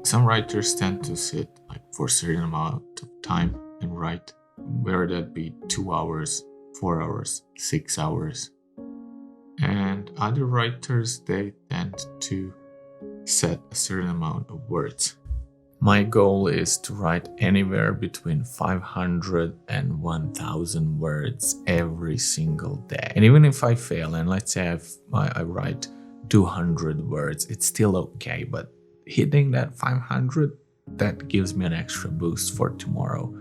Some writers tend to sit like for a certain amount of time and write, whether that be 2 hours, 4 hours, 6 hours. And other writers, they tend to set a certain amount of words. My goal is to write anywhere between 500 and 1000 words every single day. And even if I fail, and let's say I write 200 words, it's still okay. But hitting that 500, that gives me an extra boost for tomorrow,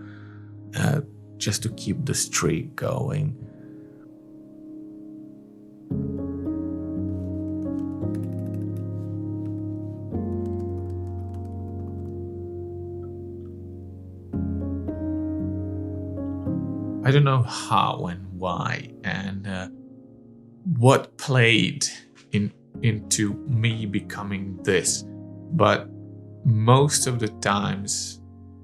just to keep the streak going. I don't know how and why and what played into me becoming this, but most of the times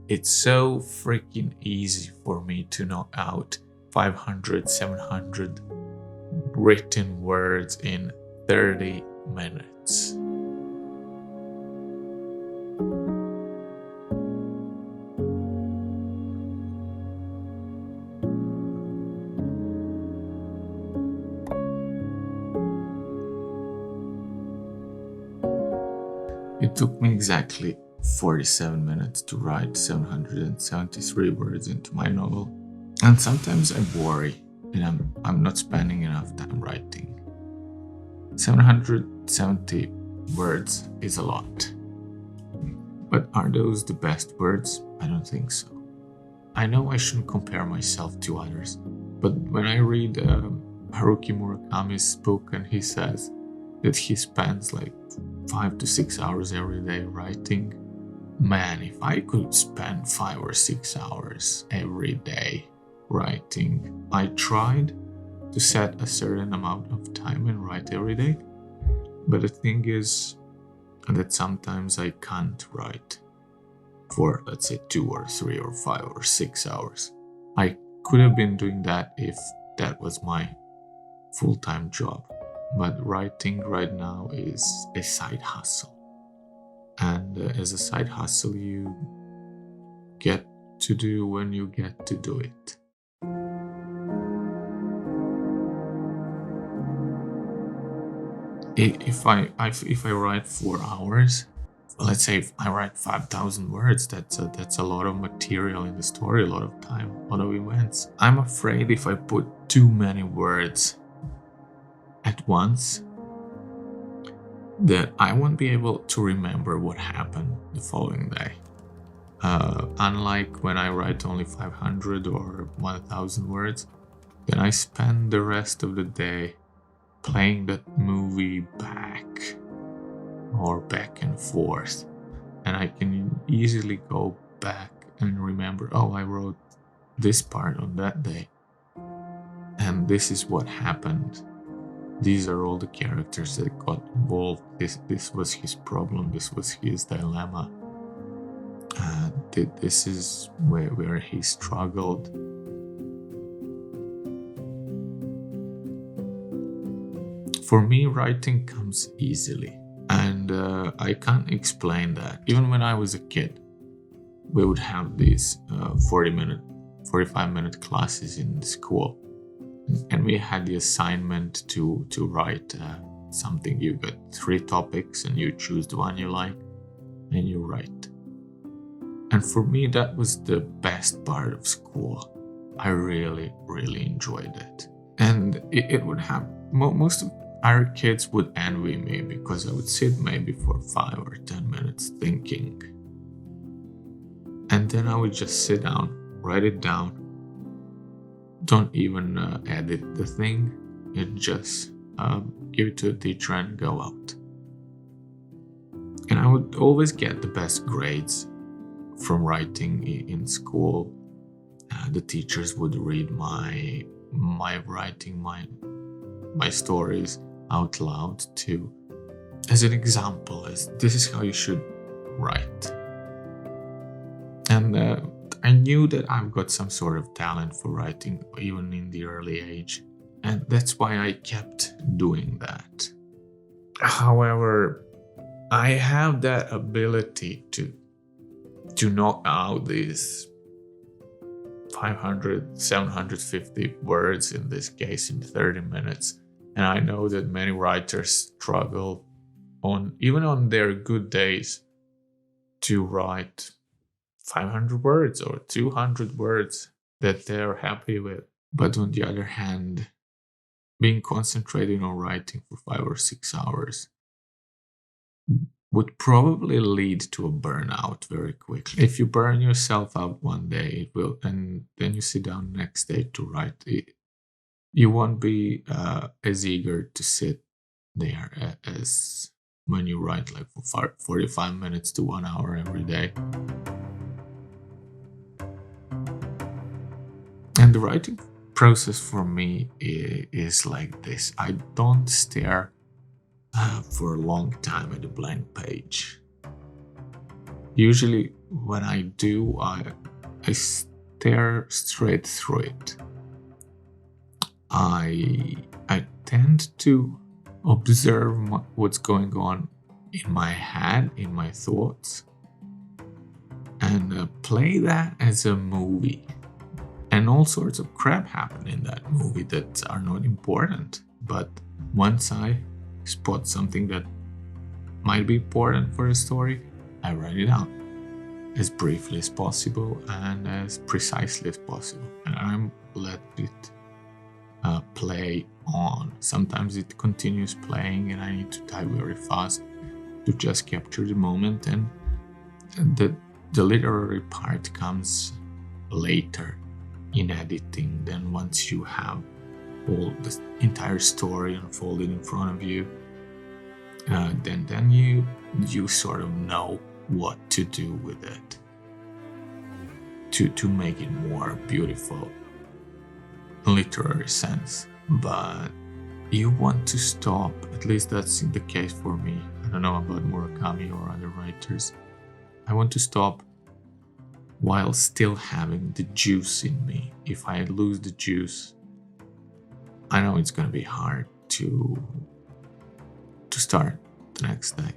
it's so freaking easy for me to knock out 500, 700 written words in 30 minutes. It took me exactly 47 minutes to write 773 words into my novel. And sometimes I worry that I'm not spending enough time writing. 770 words is a lot. But are those the best words? I don't think so. I know I shouldn't compare myself to others, but when I read Haruki Murakami's book and he says that he spends like 5 to 6 hours every day writing. Man, if I could spend 5 or 6 hours every day writing. I tried to set a certain amount of time and write every day, but the thing is that sometimes I can't write for, let's say, 2 or 3 or 5 or 6 hours. I could have been doing that if that was my full-time job. But writing right now is a side hustle. And as a side hustle, you get to do when you get to do it. If I write 4 hours, let's say if I write 5,000 words, that's a lot of material in the story, a lot of time, a lot of events. I'm afraid if I put too many words at once, that I won't be able to remember what happened the following day. Unlike when I write only 500 or 1000 words, then I spend the rest of the day playing that movie back and forth. And I can easily go back and remember, oh, I wrote this part on that day. And this is what happened. These are all the characters that got involved. This was his problem. This was his dilemma. This is where he struggled. For me, writing comes easily. And I can't explain that. Even when I was a kid, we would have these 45-minute classes in school. And we had the assignment to write something. You got 3 topics and you choose the one you like and you write. And for me, that was the best part of school. I really, really enjoyed it. And it would have, most of our kids would envy me because I would sit maybe for 5 or 10 minutes thinking. And then I would just sit down, write it down, don't even edit the thing, and just give it to a teacher and go out. And I would always get the best grades from writing in school. The teachers would read my writing, my stories out loud too, as an example, as this is how you should write. And I knew that I've got some sort of talent for writing even in the early age, and that's why I kept doing that. However, I have that ability to knock out these 500, 750 words in this case in 30 minutes. And I know that many writers struggle even on their good days to write 500 words or 200 words that they're happy with. But on the other hand, being concentrated on writing for 5 or 6 hours would probably lead to a burnout very quickly. If you burn yourself out one day, it will, and then you sit down the next day to write it, you won't be as eager to sit there as when you write like for 45 minutes to 1 hour every day. And the writing process for me is like this. I don't stare for a long time at a blank page. Usually when I do, I stare straight through it. I tend to observe what's going on in my head, in my thoughts, and play that as a movie. And all sorts of crap happen in that movie that are not important. But once I spot something that might be important for the story, I write it down as briefly as possible and as precisely as possible. And I'm let it play on. Sometimes it continues playing and I need to type very fast to just capture the moment, and the literary part comes later in editing. Then once you have all the entire story unfolded in front of you, then you sort of know what to do with it to make it more beautiful literary sense. But you want to stop, at least that's the case for me. I don't know about Murakami or other writers. I want to stop while still having the juice in me. If I lose the juice, I know it's going to be hard to start the next day.